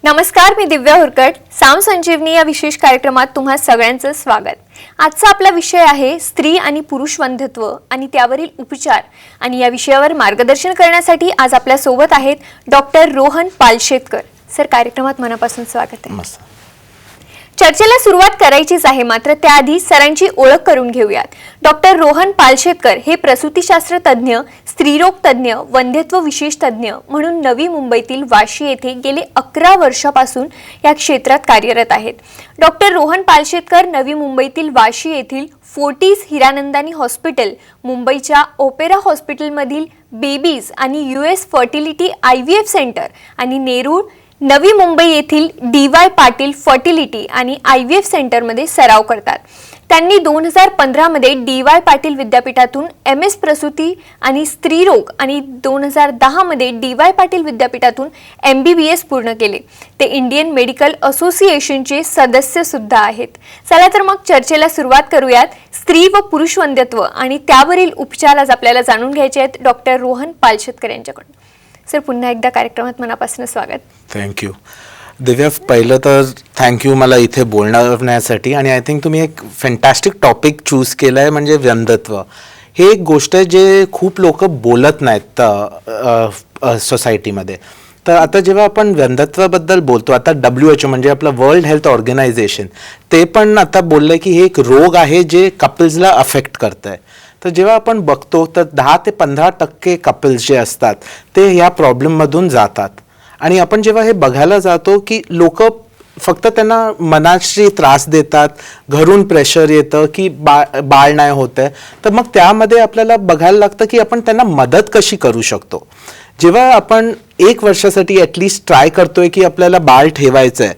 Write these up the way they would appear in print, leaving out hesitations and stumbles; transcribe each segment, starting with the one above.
नमस्कार, मी दिव्या हुरकट. साम संजीवनी या विशेष कार्यक्रमात तुम्हा सगळ्यांचं स्वागत. आजचा आपला विषय आहे स्त्री आणि पुरुष वंध्यत्व आणि त्यावरील उपचार. आणि या विषयावर मार्गदर्शन करण्यासाठी आज आपल्या सोबत आहेत डॉक्टर रोहन पालशेतकर. सर, कार्यक्रमात मनापासून स्वागत आहे. चर्चेला सुरुवात करायचीच आहे, मात्र त्याआधी सरांची ओळख करून घेऊयात. डॉक्टर रोहन पालशेतकर हे प्रसूतीशास्त्र तज्ज्ञ, स्त्रीरोग तज्ज्ञ, वंध्यत्व विशेष तज्ज्ञ म्हणून नवी मुंबईतील वाशी येथे गेले 11 वर्षापासून या क्षेत्रात कार्यरत आहेत. डॉक्टर रोहन पालशेतकर नवी मुंबईतील वाशी येथील फोर्टिस हिरानंदानी हॉस्पिटल, मुंबईच्या ओपेरा हॉस्पिटलमधील बेबीज आणि US फर्टिलिटी IVF सेंटर आणि नेरूळ, नवी मुंबई येथील DY पाटील फर्टिलिटी आणि IVF सेंटरमध्ये सराव करतात. त्यांनी 2015 मध्ये DY पाटील विद्यापीठातून MS प्रसूती आणि स्त्रीरोग आणि 2010 मध्ये DY पाटील विद्यापीठातून MBBS पूर्ण केले. ते इंडियन मेडिकल असोसिएशनचे सदस्य सुद्धा आहेत. चला तर मग चर्चेला सुरुवात करूयात. स्त्री व पुरुष वंध्यत्व आणि त्यावरील उपचार आज आपल्याला जाणून घ्यायचे आहेत डॉक्टर रोहन पालशेतकर यांच्याकडून. सर, पुन्हा एकदा कार्यक्रमात मनापासून स्वागत. थँक्यू दिव्या. पहिलं तर थँक्यू मला इथे बोलण्यासाठी. आणि आय थिंक तुम्ही एक फॅन्टॅस्टिक टॉपिक चूज केलं आहे, म्हणजे वंध्यत्व. हे एक गोष्ट आहे जे खूप लोक बोलत नाहीत सोसायटीमध्ये. तर आता जेव्हा आपण वंध्यत्वाबद्दल बोलतो, आता WHO म्हणजे आपलं वर्ल्ड हेल्थ ऑर्गनायझेशन ते पण आता बोललं की हे एक रोग आहे जे कपल्सला अफेक्ट करतं आहे. तर जेव्हा आपण बघतो तर 10 ते 15% कपल्स जे असतात ते ह्या प्रॉब्लेममधून जातात. आणि आपण जेव्हा हे बघायला जातो की लोक फक्त त्यांना मनाशी त्रास देतात, घरून प्रेशर येतं की बाळ नाही होत आहे, तर मग त्यामध्ये आपल्याला बघायला लागतं की आपण त्यांना मदत कशी करू शकतो. जेव्हा आपण 1 वर्षासाठी ॲटलिस्ट ट्राय करतोय की आपल्याला बाळ ठेवायचं आहे,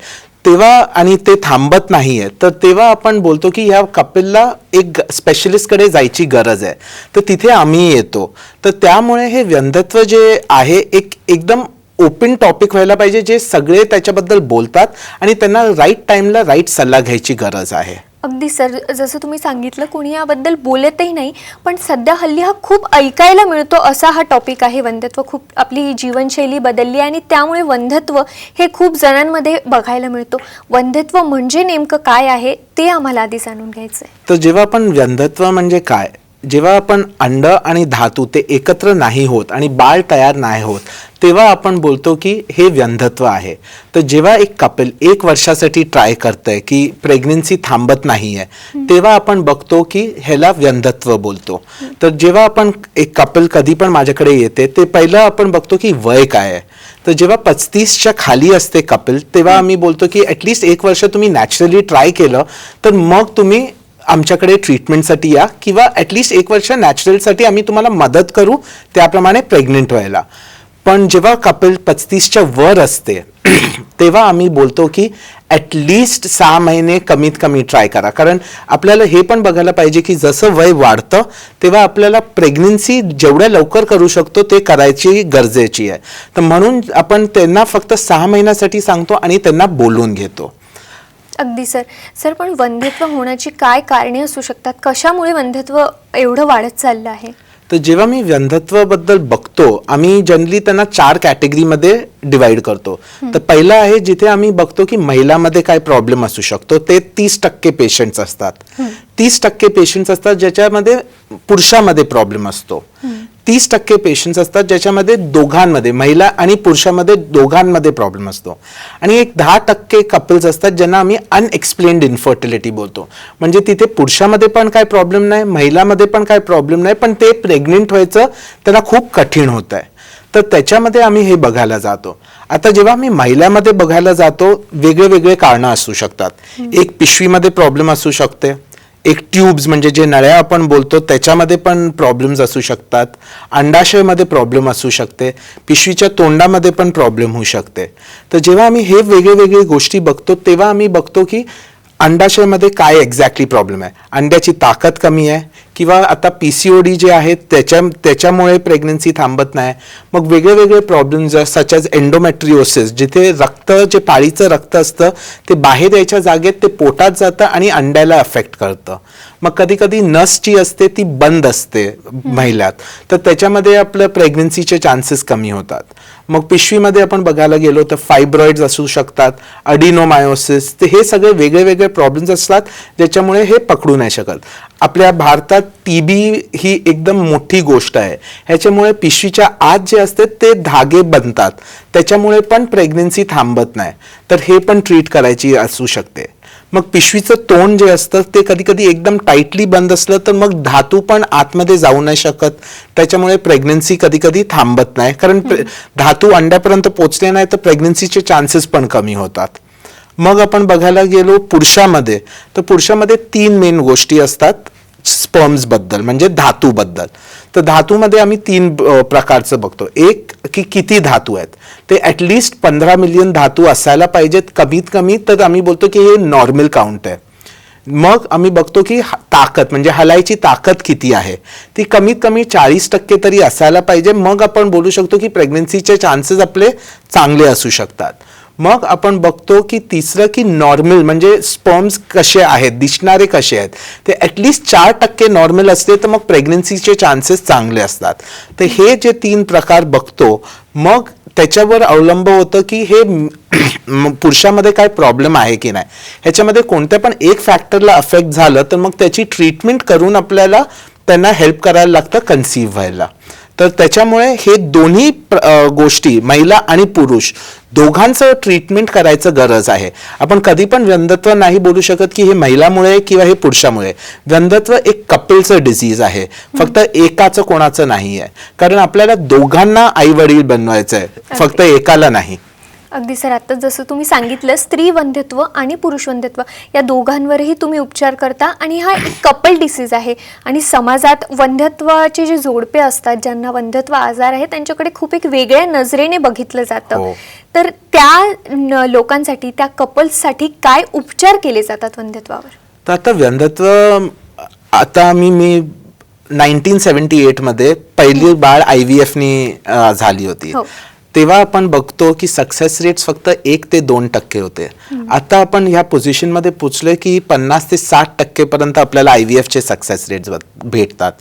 तेव्हा आणि ते थांबत नाही आहे, तर तेव्हा आपण बोलतो की ह्या कपलला एक स्पेशलिस्टकडे जायची गरज आहे. तर तिथे आम्ही येतो. तर त्यामुळे हे वंध्यत्व जे आहे एकदम ओपन टॉपिक व्हायला पाहिजे, जे सगळे त्याच्याबद्दल बोलतात आणि त्यांना राईट टाईमला राईट सल्ला घ्यायची गरज आहे. अगदी सर, जसं तुम्ही सांगितलं, कोणी याबद्दल बोलतही नाही, पण सध्या हल्ली हा खूप ऐकायला मिळतो असा हा टॉपिक आहे वंध्यत्व. खूप आपली जीवनशैली बदलली आणि त्यामुळे वंध्यत्व हे खूप जणांमध्ये बघायला मिळतो. वंध्यत्व म्हणजे नेमकं काय आहे ते आम्हाला आधी जाणून घ्यायचं आहे. तर जेव्हा आपण वंध्यत्व म्हणजे काय, जेव्हा आपण अंड आणि धातू ते एकत्र नाही होत आणि बाळ तयार नाही होत, तेव्हा आपण बोलतो की हे वंध्यत्व आहे. तर जेव्हा एक कपल 1 वर्षासाठी ट्राय करतंय की प्रेग्नन्सी थांबत नाही आहे, तेव्हा आपण बघतो की ह्याला वंध्यत्व बोलतो. तर जेव्हा आपण एक कपल कधी पण माझ्याकडे येते, ते पहिलं आपण बघतो की वय काय आहे. तर जेव्हा 35च्या खाली असते कपल, तेव्हा आम्ही बोलतो की ॲटलिस्ट 1 वर्ष तुम्ही नॅचरली ट्राय केलं तर मग तुम्ही आमच्याकडे ट्रीटमेंटसाठी या, किंवा ॲटलिस्ट 1 वर्ष नॅचरलसाठी आम्ही तुम्हाला मदत करू त्याप्रमाणे प्रेग्नेंट व्हायला. पण जेव्हा कपल 35च्या वर असते तेव्हा आम्ही बोलतो की ॲटलिस्ट 6 महिने कमीत कमी ट्राय करा. कारण आपल्याला हे पण बघायला पाहिजे की जसं वय वाढतं तेव्हा आपल्याला प्रेग्नन्सी जेवढ्या लवकर करू शकतो ते करायची गरजेची आहे. तर म्हणून आपण त्यांना फक्त 6 महिन्यासाठी सांगतो आणि त्यांना बोलून घेतो. अगदी सर. सर, पण वंध्यत्व होण्याची काय कारणे असू शकतात? कशामुळे वंध्यत्व एवढं वाढत चाललं आहे? तर जेव्हा मी वंध्यत्वाबद्दल बघतो, आम्ही जनरली त्यांना 4 कॅटेगरीमध्ये डिवाइड करतो. तर पहिलं आहे जिथे आम्ही बघतो की महिलांमध्ये काय प्रॉब्लेम असू शकतो, ते 30% पेशंट्स असतात. 30% पेशंट्स असतात ज्याच्यामध्ये पुरुषामध्ये प्रॉब्लेम असतो. 30% पेशंट्स असतात ज्याच्यामध्ये दोघांमध्ये, महिला आणि पुरुषामध्ये दोघांमध्ये प्रॉब्लेम असतो. आणि एक 10% कपल्स असतात ज्यांना आम्ही अनएक्सप्लेन्ड इन्फर्टिलिटी बोलतो. म्हणजे तिथे पुरुषामध्ये पण काय प्रॉब्लेम नाही, महिलामध्ये पण काय प्रॉब्लेम नाही, पण ते प्रेग्नेंट व्हायचं त्यांना खूप कठीण होत आहे. तर त्याच्यामध्ये आम्ही हे बघायला जातो. आता जेव्हा आम्ही महिलांमध्ये बघायला जातो, वेगळे वेगळे कारणं असू शकतात. एक पिशवीमध्ये प्रॉब्लेम असू शकते, एक ट्यूब्स म्हणजे जे नळ्या आपण बोलतो त्याच्यामध्ये पण प्रॉब्लेम्स असू शकतात, अंडाशयमध्ये प्रॉब्लेम असू शकते, पिशवीच्या तोंडामध्ये पण प्रॉब्लेम होऊ शकते. तर जेव्हा आम्ही हे वेगळे वेगळे गोष्टी बघतो तेव्हा आम्ही बघतो की अंडाशयामध्ये काय एक्झॅक्टली प्रॉब्लेम आहे. अंड्याची ताकद कमी आहे, किंवा आता PCOD जे आहेत त्याच्यामुळे प्रेग्नन्सी थांबत नाही. मग वेगळे वेगळे प्रॉब्लेम्स सच ॲज एंडोमेट्रिओसिस, जिथे रक्त जे पाळीचं रक्त असतं ते बाहेर यायच्या जागेत ते पोटात जातं आणि अंड्याला अफेक्ट करतं. मग कधी कधी नस जी असते ती बंद असते महिलात, तर त्याच्यामध्ये आपलं प्रेग्नन्सीचे चान्सेस कमी होतात. मग पिशवीमध्ये आपण बघायला गेलो तर फायब्रॉइड्स असू शकतात, अडिनोमायोसिस, ते हे सगळे वेगळे वेगळे प्रॉब्लेम्स असतात ज्याच्यामुळे हे पकडू नाही शकत. आपल्या भारतात TB ही एकदम मोठी गोष्ट आहे. ह्याच्यामुळे पिशवीच्या आत जे असते ते धागे बनतात, त्याच्यामुळे पण प्रेग्नन्सी थांबत नाही. तर हे पण ट्रीट करायची असू शकते. मग पिशवीचं तोंड जे असतं ते कधी कधी एकदम टाईटली बंद असलं तर मग धातू पण आतमध्ये जाऊ नाही शकत, त्याच्यामुळे प्रेग्नन्सी कधी कधी थांबत नाही. कारण धातू अंड्यापर्यंत पोचले नाही तर प्रेग्नन्सीचे चान्सेस पण कमी होतात. मग आपण बघायला गेलो पुरुषामध्ये, तर पुरुषामध्ये 3 मेन गोष्टी असतात स्पर्म्स बद्दल, म्हणजे धातू बद्दल. तर धातूमध्ये आम्ही 3 प्रकारचं बघतो. एक की किती धातू आहेत, ते ॲटलिस्ट 15 मिलियन धातू असायला पाहिजेत कमीत कमी, तर आम्ही बोलतो की हे नॉर्मल काउंट आहे. मग आम्ही बघतो की ताकद म्हणजे हलायची ताकद किती आहे, ती कमीत कमी 40% तरी असायला पाहिजे. मग आपण बोलू शकतो की प्रेग्नन्सीचे चान्सेस आपले चांगले असू शकतात. मग आपण बघतो की तिसरं की नॉर्मल म्हणजे स्पर्म्स कसे आहेत, दिसणारे कसे आहेत, ते ॲटलिस्ट 4% नॉर्मल असते तर मग प्रेग्नन्सीचे चान्सेस चांगले असतात. तर हे जे 3 प्रकार बघतो, मग त्याच्यावर अवलंब होतं की हे पुरुषामध्ये काय प्रॉब्लेम आहे की नाही. ह्याच्यामध्ये कोणत्या पण एक फॅक्टरला अफेक्ट झालं तर मग त्याची ट्रीटमेंट करून आपल्याला त्यांना हेल्प करायला लागतं कन्सीव्ह व्हायला. तर त्याच्यामुळे हे दोन्ही गोष्टी महिला आणि पुरुष दोघांचं ट्रीटमेंट करायचं गरज आहे. आपण कधी पण व्यंधत्व नाही बोलू शकत की हे महिलामुळे किंवा हे पुरुषामुळे. व्यंधत्व एक कपलचं डिसीज आहे, फक्त एकाचं कोणाचं नाही आहे. कारण आपल्याला दोघांना आई वडील बनवायचं आहे, फक्त एकाला नाही. अगदी सर, आता जसं तुम्ही सांगितलं स्त्री वंध्यत्व आणि पुरुष वंध्यत्व या दोघांवरही तुम्ही उपचार करता आणि हा एक कपल डिसीज आहे. आणि समाजात वंध्यत्वाचे जे जोडपे असतात, ज्यांना वंध्यत्व आजार आहे, त्यांच्याकडे खूप एक वेगळ्या नजरेने बघितलं जातं. हो. तर त्या लोकांसाठी, त्या कपल्ससाठी काय उपचार केले जातात वंध्यत्वावर? तर आता व्यंधत्व, आता मी 1978 मध्ये पहिली बाळ IVF नी झाली होती. हो. तेव्हा आपण बघतो की सक्सेस रेट्स फक्त 1 ते 2% होते. आता आपण ह्या पोझिशनमध्ये पोचलोय की 50 ते 60% पर्यंत आपल्याला IVF चे सक्सेस रेट्स भेटतात.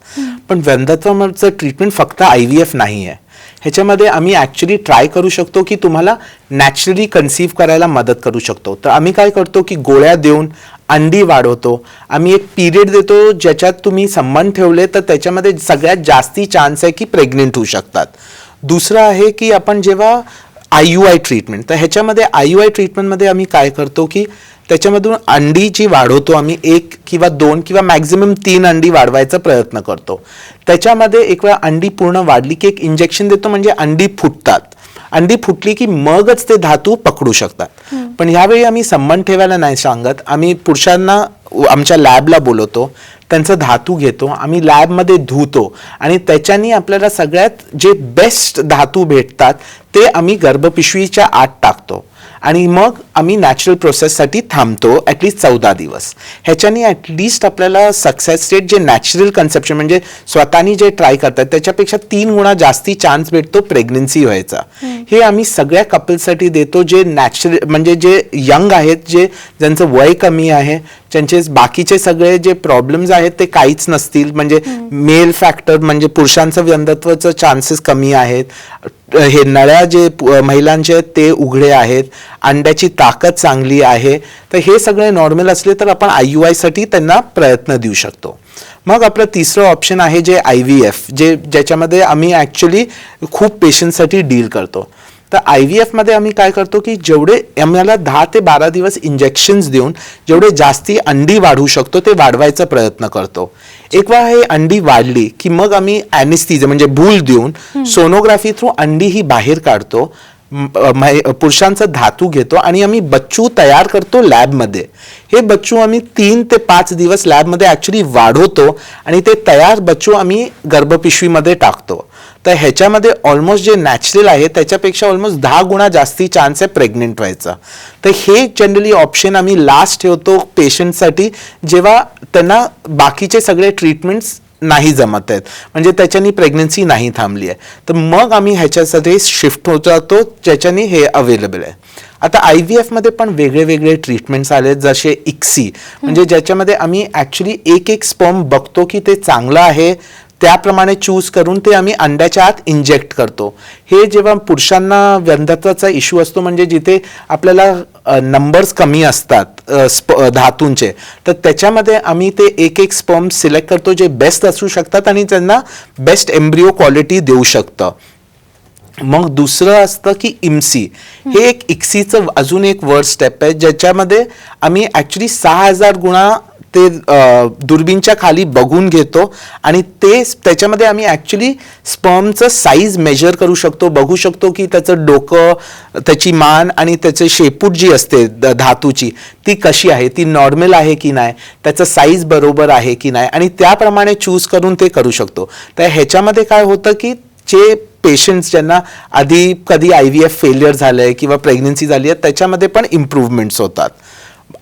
पण व्यंधत्वाचं ट्रीटमेंट फक्त IVF नाही आहे. ह्याच्यामध्ये आम्ही ॲक्च्युली ट्राय करू शकतो की तुम्हाला नॅचरली कन्सीव्ह करायला मदत करू शकतो. तर आम्ही काय करतो की गोळ्या देऊन अंडी वाढवतो. आम्ही एक पिरियड देतो ज्याच्यात तुम्ही संबंध ठेवले तर त्याच्यामध्ये सगळ्यात जास्ती चान्स आहे की प्रेग्नेंट होऊ शकतात. दुसरं आहे की आपण जेव्हा IUI ट्रीटमेंट, तर ह्याच्यामध्ये IUI ट्रीटमेंटमध्ये आम्ही काय करतो की त्याच्यामधून अंडी जी वाढवतो आम्ही 1 किंवा 2 किंवा मॅक्झिमम 3 अंडी वाढवायचा प्रयत्न करतो. त्याच्यामध्ये एक वेळा अंडी पूर्ण वाढली की एक इंजेक्शन देतो, म्हणजे अंडी फुटतात. अंडी फुटली की मगच ते धातू पकडू शकतात. पण ह्यावेळी आम्ही संबंध ठेवायला नाही सांगत. आम्ही पुरुषांना आमच्या लॅबला बोलवतो, त्यांचं धातू घेतो, आम्ही लॅबमध्ये धुतो आणि त्याच्यानी आपल्याला सगळ्यात जे बेस्ट धातू भेटतात ते आम्ही गर्भपिशवीच्या आत टाकतो आणि मग आम्ही नॅचरल प्रोसेससाठी थांबतो ॲटलिस्ट 14 दिवस. ह्याच्यानी ॲटलिस्ट आपल्याला सक्सेस रेट जे नॅचरल कन्सेप्शन म्हणजे स्वतःनी जे ट्राय करतात त्याच्यापेक्षा 3 गुणा जास्ती चान्स भेटतो प्रेग्नन्सी व्हायचा. हे आम्ही सगळ्या कपल्ससाठी देतो जे नॅचरल म्हणजे जे यंग आहेत, जे ज्यांचं वय कमी आहे, ज्यांचे बाकीचे सगळे जे प्रॉब्लेम्स आहेत ते काहीच नसतील, म्हणजे मेल फॅक्टर म्हणजे पुरुषांचं व्यंधत्वाचं चान्सेस कमी आहेत, हे नळ्या जे महिलांचे आहेत ते उघडे आहेत, अंड्याची ताकद चांगली आहे, तर हे सगळे नॉर्मल असले तर आपण IUI साठी त्यांना प्रयत्न देऊ शकतो. मग आपलं तिसरं ऑप्शन आहे जे IVF, ज्याच्यामध्ये आम्ही ॲक्च्युली खूप पेशंटसाठी डील करतो. तर IVF मध्ये आम्ही काय करतो की जेवढे आम्हाला 10 ते 12 दिवस इंजेक्शन्स देऊन जेवढे जास्ती अंडी वाढवू शकतो ते वाढवायचा प्रयत्न करतो. एक वेळा हे अंडी वाढली की मग आम्ही ॲनेस्थीसिया म्हणजे भूल देऊन सोनोग्राफी थ्रू अंडी ही बाहेर काढतो. पुरुषांचा धातू घेतो आणि आम्ही बच्चू तयार करतो लॅबमध्ये. हे बच्चू आम्ही 3 ते 5 दिवस लॅबमध्ये ॲक्च्युली वाढवतो आणि ते तयार बच्चू आम्ही गर्भपिशवीमध्ये टाकतो. तर ह्याच्यामध्ये ऑलमोस्ट जे नॅचरल आहे त्याच्यापेक्षा ऑलमोस्ट 10 गुणा जास्ती चान्स आहे प्रेग्नेंट व्हायचा. तर हे जनरली ऑप्शन आम्ही लास्ट ठेवतो पेशंटसाठी जेव्हा त्यांना बाकीचे सगळे ट्रीटमेंट्स नाही जमत आहेत, म्हणजे त्याच्यानी प्रेग्नन्सी नाही थांबली आहे, तर मग आम्ही ह्याच्यासाठी शिफ्ट होत जातो ज्याच्यानी हे अवेलेबल आहे. आता IVF मध्ये पण वेगळे वेगळे ट्रीटमेंट्स आले, जसे ICSI म्हणजे ज्याच्यामध्ये आम्ही ॲक्च्युली एक स्पर्म बघतो की ते चांगलं आहे, त्याप्रमाणे चूज करून ते आम्ही अंड्याच्या आत इंजेक्ट करतो. हे जेव्हा पुरुषांना वंध्यत्वाचा इश्यू असतो, म्हणजे जिथे आपल्याला नंबर्स कमी असतात धातूंचे, तर त्याच्यामध्ये आम्ही ते एक एक स्पर्म सिलेक्ट करतो जे बेस्ट असू शकतात आणि त्यांना बेस्ट एम्ब्रिओ क्वालिटी देऊ शकतं. मग दुसरं असतं की इम्सी. हे एक इक्सीचं अजून एक वर स्टेप आहे, ज्याच्यामध्ये आम्ही ॲक्च्युली 6000 गुणा ते दुर्बीनच्या खाली बघून घेतो आणि त्याच्यामध्ये आम्ही ॲक्च्युली स्पर्मचं साईज मेजर करू शकतो, बघू शकतो की त्याचं डोकं, त्याची मान आणि त्याची शेपूट जी असते धातूची ती कशी आहे, ती नॉर्मल आहे की नाही, त्याचं साईज बरोबर आहे की नाही, आणि त्याप्रमाणे चूज करून ते करू शकतो. तर ह्याच्यामध्ये काय होतं की जे पेशंट्स ज्यांना आधी कधी IVF फेलियर झालं आहे किंवा प्रेग्नन्सी झाली आहे त्याच्यामध्ये पण इम्प्रूव्हमेंट्स होतात.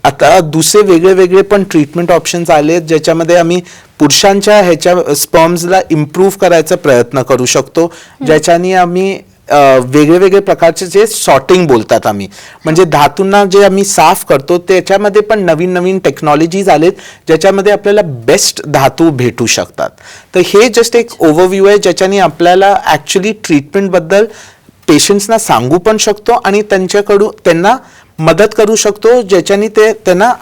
आता दुसरे वेगळे वेगळे पण ट्रीटमेंट ऑप्शन्स आले आहेत, ज्याच्यामध्ये आम्ही पुरुषांच्या ह्याच्या स्पर्म्सला इम्प्रूव्ह करायचा प्रयत्न करू शकतो, ज्याच्याने आम्ही वेगळे वेगळे प्रकारचे जे सॉर्टिंग बोलतात आम्ही, म्हणजे धातूंना जे आम्ही साफ करतो त्याच्यामध्ये पण नवीन नवीन टेक्नॉलॉजीज आलेत ज्याच्यामध्ये आपल्याला बेस्ट धातू भेटू शकतात. तर हे जस्ट एक ओव्हरव्ह्यू आहे ज्याच्याने आपल्याला ॲक्च्युली ट्रीटमेंटबद्दल पेशंट्सना सांगू पण शकतो आणि त्यांना मदत करू शकतो, ज्याच्याने त्यांना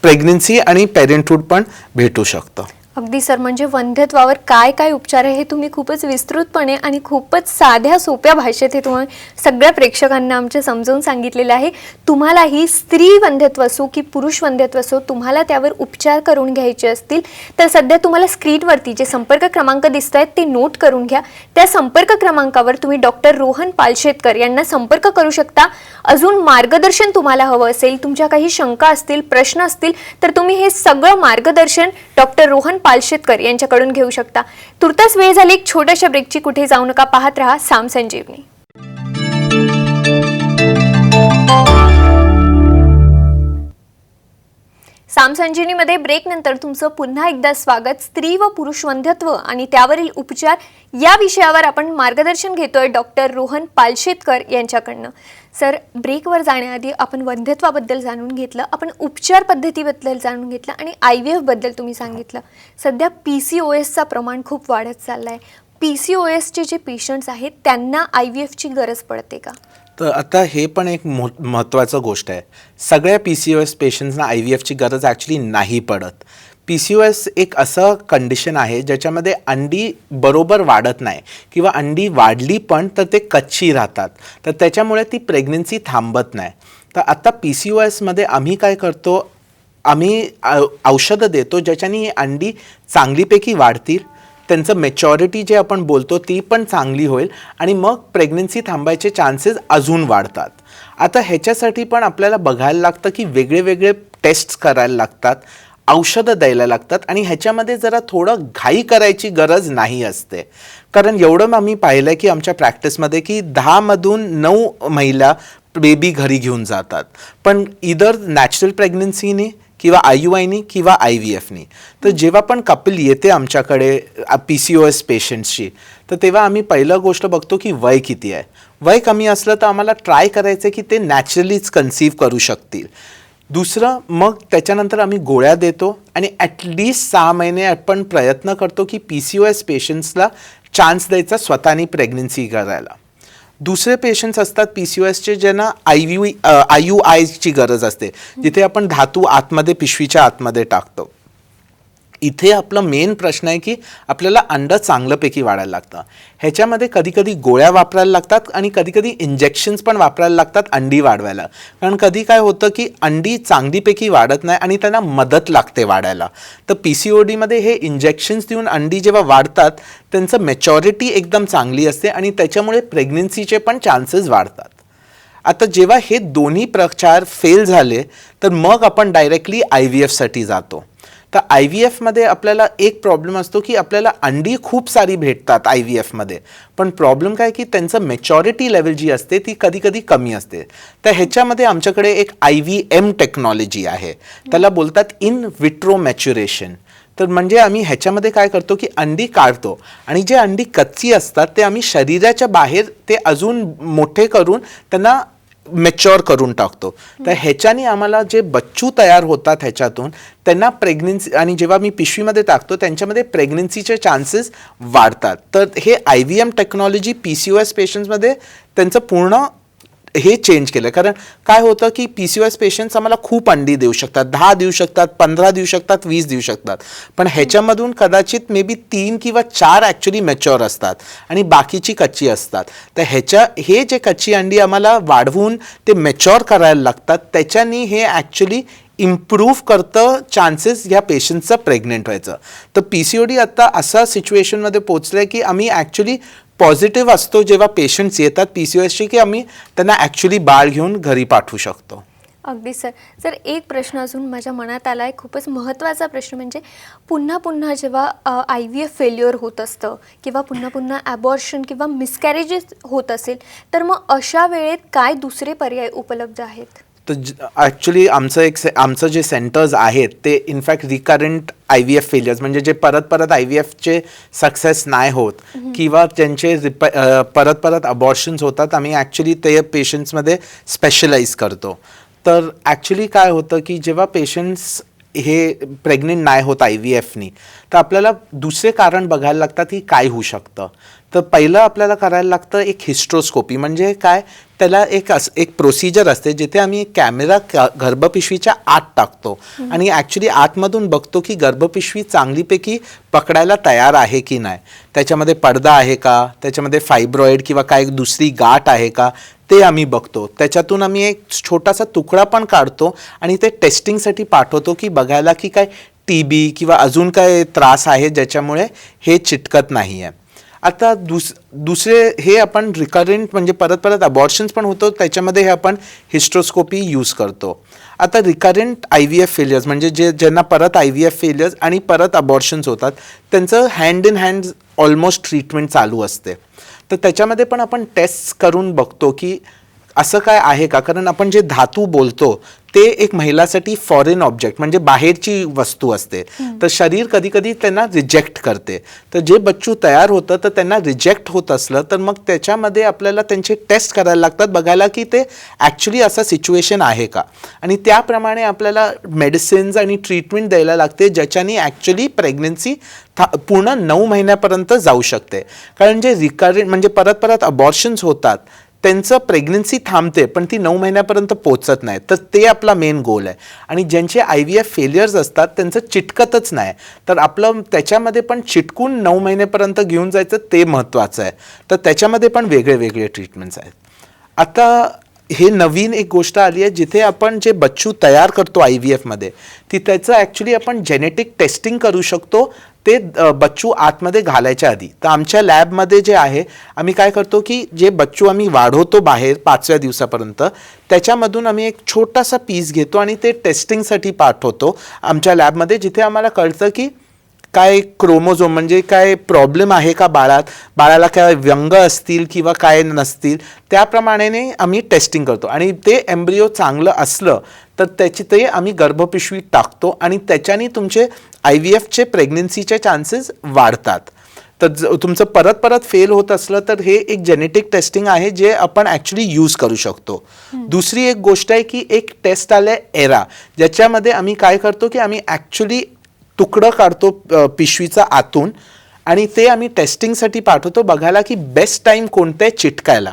प्रेग्नन्सी आणि पेरेंटहूड पण भेटू शकतं. अगदी सर, म्हणजे वंध्यत्वावर काय काय उपचार आहे हे तुम्ही खूपच विस्तृतपणे आणि खूपच साध्या सोप्या भाषेत हे तुम्ही सगळ्या प्रेक्षकांना आमच्या समजावून सांगितलेलं आहे. तुम्हालाही स्त्री वंध्यत्व असो की पुरुष वंध्यत्व असो, तुम्हाला त्यावर उपचार करून घ्यायचे असतील तर सध्या तुम्हाला स्क्रीनवरती जे संपर्क क्रमांक दिसत आहेत ते नोट करून घ्या. त्या संपर्क क्रमांकावर तुम्ही डॉक्टर रोहन पालशेतकर यांना संपर्क करू शकता. अजून मार्गदर्शन तुम्हाला हवं असेल, तुमच्या काही शंका असतील, प्रश्न असतील तर तुम्ही हे सगळं मार्गदर्शन डॉक्टर रोहन पालशेतकर यांच्याकडून घेऊ शकता. तुर्तास वेळ झाली एक छोट्याशा ब्रेकची, कुठे जाऊ नका, पाहत रहा साम संजीवनी. साम संजीवनीमध्ये ब्रेक नंतर तुमचं पुन्हा एकदा स्वागत. स्त्री व पुरुष वंध्यत्व आणि त्यावरील उपचार या विषयावर आपण मार्गदर्शन घेतोय डॉक्टर रोहन पालशेतकर यांच्याकडनं. सर, ब्रेकवर जाण्याआधी आपण वंध्यत्वाबद्दल जाणून घेतलं, आपण उपचार पद्धतीबद्दल जाणून घेतलं आणि IVF बद्दल तुम्ही सांगितलं. सध्या PCOSचा प्रमाण खूप वाढत चाललं आहे. PCOSचे जे पेशंट्स आहेत त्यांना IVFची गरज पडते का? तर आता हे पण एक महत्त्वाचं गोष्ट आहे. सगळ्या PCOS पेशंट्सना IVFची गरज ॲक्च्युली नाही पडत. PCOS एक असं कंडिशन आहे ज्याच्यामध्ये अंडी बरोबर वाढत नाही किंवा अंडी वाढली पण तर ते कच्ची राहतात, तर त्याच्यामुळे ती प्रेग्नन्सी थांबत नाही. तर आता PCOSमध्ये आम्ही काय करतो, आम्ही औषधं देतो ज्याच्याने ही अंडी चांगलीपैकी वाढतील, त्यांचं मॅच्युरिटी जे आपण बोलतो ती पण चांगली होईल आणि मग प्रेग्नन्सी थांबायचे चान्सेस अजून वाढतात. आता ह्याच्यासाठी पण आपल्याला बघायला लागतं की वेगळे वेगळे टेस्ट्स करायला लागतात, औषधं द्यायला लागतात आणि ह्याच्यामध्ये जरा थोडं घाई करायची गरज नाही असते. कारण एवढं आम्ही पाहिलं आहे की आमच्या प्रॅक्टिसमध्ये की 10 मधून 9 महिला बेबी घरी घेऊन जातात, पण इदर नॅचरल प्रेग्नन्सीने किंवा IUIनी किंवा IVFनी. तर जेव्हा पण कपल येते आमच्याकडे PCOS पेशंट्सची, तर तेव्हा आम्ही पहिलं गोष्ट बघतो की वय किती आहे. वय कमी असलं तर आम्हाला ट्राय करायचं की ते नॅचरलीच कन्सीव्ह करू शकतील. दुसरं, मग त्याच्यानंतर आम्ही गोळ्या देतो आणि ॲटलिस्ट 6 महिने आपण प्रयत्न करतो की PCOS पेशंट्सला चान्स द्यायचा स्वतःनी प्रेग्नन्सी करायला. दुसरे पेशंट्स असतात PCOSचे ज्यांना IUIची गरज असते, जिथे आपण धातू आतमध्ये पिशवीच्या आतमध्ये टाकतो. इथे आपला मेन प्रश्न आहे की आपल्याला अंड चांगल्यापैकी वाढायला लागतं. ह्याच्यामध्ये कधी कधी गोळ्या वापरायला लागतात आणि कधी कधी इंजेक्शन्स पण वापरायला लागतात अंडी वाढवायला. कारण कधी काय होतं की अंडी चांगलीपैकी वाढत नाही आणि त्यांना मदत लागते वाढायला. तर PCODमध्ये हे इंजेक्शन्स देऊन अंडी जेव्हा वाढतात त्यांचं मॅच्युरिटी एकदम चांगली असते आणि त्याच्यामुळे प्रेग्नन्सीचे पण चान्सेस वाढतात. आता जेव्हा हे दोन्ही प्रचार फेल झाले तर मग आपण डायरेक्टली IVFसाठी जातो. तर IVFमध्ये आपल्याला एक प्रॉब्लेम असतो की आपल्याला अंडी खूप सारी भेटतात IVFमध्ये, पण प्रॉब्लेम काय की त्यांचं मॅच्युरिटी लेवल जी असते ती कधी कधी कमी असते. तर ह्याच्यामध्ये आमच्याकडे एक IVM टेक्नॉलॉजी आहे, त्याला बोलतात इन विट्रो मॅच्युरेशन. तर म्हणजे आम्ही ह्याच्यामध्ये काय करतो की अंडी काढतो आणि जे अंडी कच्ची असतात ते आम्ही शरीराच्या बाहेर ते अजून मोठे करून त्यांना मॅच्युअर करून टाकतो. तर ह्याच्याने आम्हाला जे बच्चू तयार होतात ह्याच्यातून त्यांना प्रेग्नन्सी, आणि जेव्हा मी पिशवीमध्ये टाकतो त्यांच्यामध्ये प्रेग्नन्सीचे चान्सेस वाढतात. तर हे IVM टेक्नॉलॉजी PCOS पेशंट्समध्ये त्यांचं पूर्ण हे चेंज केलं. कारण काय होतं की PCOS पेशंट्स आम्हाला खूप अंडी देऊ शकतात, 10 देऊ शकतात, 15 देऊ शकतात, 20 देऊ शकतात, पण ह्याच्यामधून कदाचित मे बी 3 किंवा 4 ॲक्च्युली मॅच्युअर असतात आणि बाकीची कच्ची असतात. तर हे जे कच्ची अंडी आम्हाला वाढवून ते मॅच्युअर करायला लागतात, त्याच्यानी हे ॲक्च्युली इम्प्रूव्ह करतं चान्सेस ह्या पेशंटचं प्रेग्नेंट व्हायचं. तर PCOD आता असा सिच्युएशनमध्ये पोचलं आहे की आम्ही ॲक्च्युली पॉझिटिव्ह असतो जेव्हा पेशंट्स येतात PCOSची, की आम्ही त्यांना ॲक्च्युली बाळ घेऊन घरी पाठवू शकतो. अगदी सर. सर, एक प्रश्न अजून माझ्या मनात आला आहे, खूपच महत्त्वाचा प्रश्न. म्हणजे पुन्हा पुन्हा जेव्हा IVF फेल्युअर होत असतं किंवा पुन्हा पुन्हा ॲबॉर्शन किंवा मिसकॅरेजेस होत असेल, तर मग अशा वेळेत काय दुसरे पर्याय उपलब्ध आहेत? तर ॲक्च्युली आमचं जे सेंटर्स आहेत ते इनफॅक्ट रिकरंट IVF फेलियर्स, म्हणजे जे परत परत IVFचे सक्सेस नाही होत किंवा ज्यांचे परत परत अबॉर्शन्स होतात, आम्ही ॲक्च्युली ते पेशंट्समध्ये स्पेशलाइज करतो. तर ॲक्च्युली काय होतं की जेव्हा पेशंट्स हे प्रेग्नेंट नाही होत IVFनी, तर आपल्याला दुसरे कारण बघायला लागतात की काय होऊ शकतं. तर पहिलं आपल्याला करायला लागतं एक हिस्ट्रोस्कोपी. म्हणजे काय, त्याला एक प्रोसिजर असते जिथे आम्ही कॅमेरा गर्भपिशवीच्या आत टाकतो आणि ॲक्च्युली आतमधून बघतो की गर्भपिशवी चांगलीपैकी पकडायला तयार आहे की नाही, त्याच्यामध्ये पडदा आहे का, त्याच्यामध्ये फायब्रॉइड किंवा काय दुसरी गाठ आहे का, ते आम्ही बघतो. त्याच्यातून आम्ही एक छोटासा तुकडा पण काढतो आणि ते टेस्टिंगसाठी पाठवतो की बघायला की काय TB किंवा अजून काय त्रास आहे ज्याच्यामुळे हे चिटकत नाही आहे. आता दुसरे हे आपण रिकरंट म्हणजे परत परत अबॉर्शन्स पण होतो, त्याच्यामध्ये हे आपण हिस्ट्रोस्कोपी यूज करतो. आता रिकरंट IVF फेलियर्स म्हणजे ज्यांना परत IVF फेलियर्स आणि परत अबॉर्शन्स होतात, त्यांचं hand in hand almost treatment चालू असते. तर त्याच्यामध्ये पण आपण टेस्ट करून बघतो की असं काय आहे का. कारण आपण जे धातू बोलतो ते एक महिलासाठी फॉरेन ऑब्जेक्ट म्हणजे बाहेरची वस्तू असते, तर शरीर कधी कधी त्यांना रिजेक्ट करते. तर जे बच्चू तयार होतं तर त्यांना रिजेक्ट होत असलं तर मग त्याच्यामध्ये आपल्याला त्यांचे टेस्ट करायला लागतात, बघायला की ते ॲक्च्युली असं सिच्युएशन आहे का, आणि त्याप्रमाणे आपल्याला मेडिसिन्स आणि ट्रीटमेंट द्यायला लागते ज्याच्याने ॲक्च्युली प्रेग्नन्सी पूर्ण 9 महिन्यापर्यंत जाऊ शकते. कारण जे रिकरंट म्हणजे परत परत अबॉर्शन्स होतात त्यांचं प्रेग्नन्सी थांबते पण ती 9 महिन्यापर्यंत पोचत नाही. तर ते आपला मेन गोल आहे. आणि ज्यांचे IVF फेलियर्स असतात त्यांचं चिटकतच नाही, तर आपलं त्याच्यामध्ये पण चिटकून 9 महिन्यापर्यंत घेऊन जायचं ते महत्त्वाचं आहे. तर त्याच्यामध्ये पण वेगळे वेगळे ट्रीटमेंट्स आहेत. आता हे नवीन एक गोष्ट आली आहे जिथे आपण जे बच्चू तयार करतो IVFमध्ये, ती त्याचं ॲक्च्युली आपण जेनेटिक टेस्टिंग करू शकतो ते बच्चू आतमध्ये घालायच्या आधी. तर आमच्या लॅबमध्ये जे आहे आम्ही काय करतो की जे बच्चू आम्ही वाढवतो बाहेर 5व्या दिवसापर्यंत, त्याच्यामधून आम्ही एक छोटासा पीस घेतो आणि ते टेस्टिंगसाठी पाठवतो आमच्या लॅबमध्ये, जिथे आम्हाला कळतं की काय क्रोमोझोम म्हणजे काय प्रॉब्लेम आहे का बाळाला काय व्यंग असतील किंवा काय नसतील, त्याप्रमाणे आम्ही टेस्टिंग करतो. आणि ते एम्ब्रिओ चांगलं असलं तर त्याची ते आम्ही गर्भपिशवीत टाकतो आणि त्याच्याने तुमचे IVFचे प्रेग्नन्सीचे चान्सेस वाढतात. तर तुमचं परत परत फेल होत असलं तर हे एक जेनेटिक टेस्टिंग आहे जे आपण ॲक्च्युली यूज करू शकतो. दुसरी एक गोष्ट आहे की एक टेस्ट आलं आहे एरा, ज्याच्यामध्ये आम्ही काय करतो की आम्ही ॲक्च्युली तुकडं काढतो पिशवीचा आतून आणि ते आम्ही टेस्टिंगसाठी पाठवतो, बघायला की बेस्ट टाईम कोणतं आहे चिटकायला.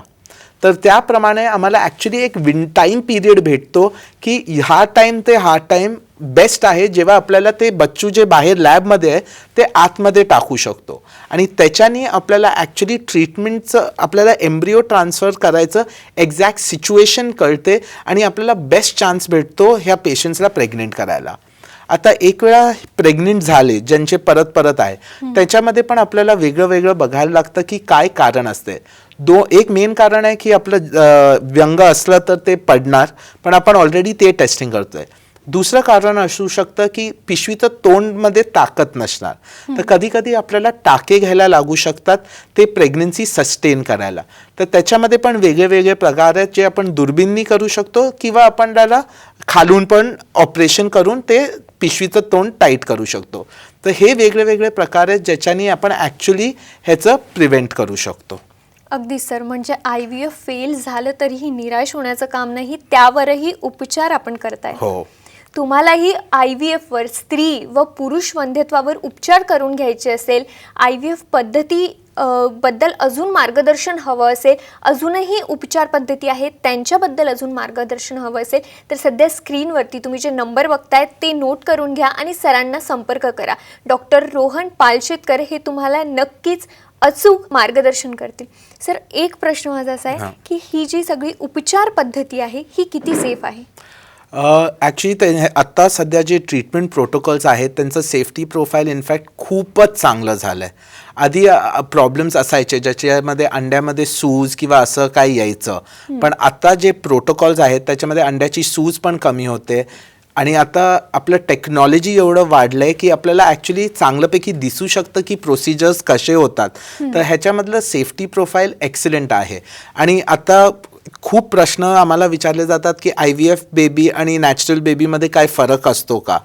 तर त्याप्रमाणे आम्हाला ॲक्च्युली एक टाईम पिरियड भेटतो की हा टाईम ते हा टाईम बेस्ट आहे जेव्हा आपल्याला ते बच्चू जे बाहेर लॅबमध्ये आहे ते आतमध्ये टाकू शकतो. आणि त्याच्याने आपल्याला ॲक्च्युली ट्रीटमेंटचं आपल्याला एम्ब्रिओ ट्रान्सफर करायचं एक्झॅक्ट सिच्युएशन कळते आणि आपल्याला बेस्ट चान्स भेटतो ह्या पेशंट्सला प्रेग्नेंट करायला. आता एक वेळा प्रेग्नेंट झाले ज्यांचे परत परत आहे, त्याच्यामध्ये पण आपल्याला वेगळं वेगळं बघायला लागतं की काय कारण असते. एक मेन कारण आहे की आपलं व्यंग असलं तर ते पडणार, पण आपण ऑलरेडी ते टेस्टिंग करतोय. दुसरं कारण असू शकतं की पिशवीचं तोंडमध्ये ताकद नसणार, तर कधी कधी आपल्याला टाके घ्यायला लागू शकतात ते प्रेग्नन्सी सस्टेन करायला. तर त्याच्यामध्ये पण वेगळे वेगळे प्रकार आहेत जे आपण दुर्बिणनी करू शकतो किंवा आपण त्याला खालून पण ऑपरेशन करून ते पिशवीचं तोंड टाईट करू शकतो. तर हे वेगळे वेगळे प्रकार आहेत ज्याच्याने आपण ॲक्च्युली ह्याचं प्रिव्हेंट करू शकतो. अगदी सर, म्हणजे IVF फेल झालं तरीही निराश होण्याचं काम नाही, त्यावरही उपचार आपण करताय. हो. तुम्हालाही IVF वर स्त्री व पुरुष वंध्यत्वावर उपचार करून घ्यायचे असेल, IVF पद्धती बद्दल अजून मार्गदर्शन हवं असेल, अजूनही उपचार पद्धती आहेत त्यांच्याबद्दल अजून मार्गदर्शन हवं असेल, तर सध्या स्क्रीनवरती तुम्ही जे नंबर बघतायत ते नोट करून घ्या आणि सरांना संपर्क करा. डॉक्टर रोहन पालशेतकर हे तुम्हाला नक्कीच अचूक मार्गदर्शन करतील. सर, एक प्रश्न माझा असा आहे की ही जी सगळी उपचार पद्धती आहे ही किती सेफ आहे? ॲक्च्युली ते आत्ता सध्या जे ट्रीटमेंट प्रोटोकॉल्स आहेत त्यांचं सेफ्टी प्रोफाईल इनफॅक्ट खूपच चांगलं झालं आहे. आधी प्रॉब्लेम्स असायचे ज्याच्यामध्ये अंड्यामध्ये सूज किंवा असं काही यायचं, पण आता जे प्रोटोकॉल्स आहेत त्याच्यामध्ये अंड्याची सूज पण कमी होते आणि आता आपलं टेक्नॉलॉजी एवढं वाढलं आहे की आपल्याला ॲक्च्युली चांगल्यापैकी दिसू शकतं की प्रोसिजर्स कसे होतात. तर ह्याच्यामधलं सेफ्टी प्रोफाईल एक्सलंट आहे. आणि आता खूप प्रश्न आम्हाला विचारले जातात की IVF बेबी आणि नॅचरल बेबीमध्ये काय फरक असतो का.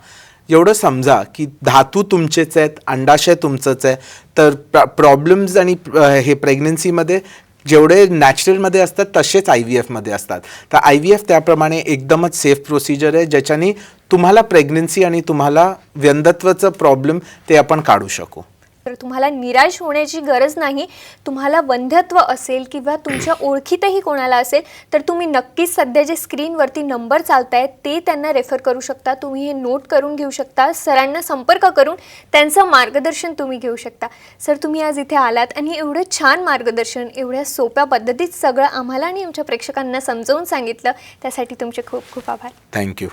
एवढं समजा की धातू तुमचेच आहेत, अंडाशय तुमचंच आहे, तर प्रॉब्लेम्स आणि हे प्रेग्नन्सीमध्ये जेवढे नॅचरलमध्ये असतात तसेच IVFमध्ये असतात. तर IVF त्याप्रमाणे एकदमच सेफ प्रोसिजर आहे ज्याच्याने तुम्हाला प्रेग्नन्सी आणि तुम्हाला वंध्यत्वाचं प्रॉब्लेम ते आपण काढू शकू. तर तुम्हाला निराश होण्याची गरज नाही. तुम्हाला वंध्यत्व असेल किंवा तुमच्या ओळखीतही कोणाला असेल तर तुम्ही नक्कीच सध्या जे स्क्रीनवरती नंबर चालत आहेत ते त्यांना रेफर करू शकता. तुम्ही हे नोट करून घेऊ शकता. सरांना संपर्क करून त्यांचं मार्गदर्शन तुम्ही घेऊ शकता. सर, तुम्ही आज इथे आलात आणि एवढं छान मार्गदर्शन एवढ्या सोप्या पद्धतीत सगळं आम्हाला आणि आमच्या प्रेक्षकांना समजावून सांगितलं, त्यासाठी तुमचे खूप खूप आभार. थँक्यू.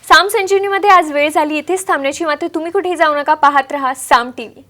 साम संजीवनीमध्ये आज वेळ झाली इथेच थांबण्याची, मात्र तुम्ही कुठेही जाऊ नका, पाहत रहा साम TV.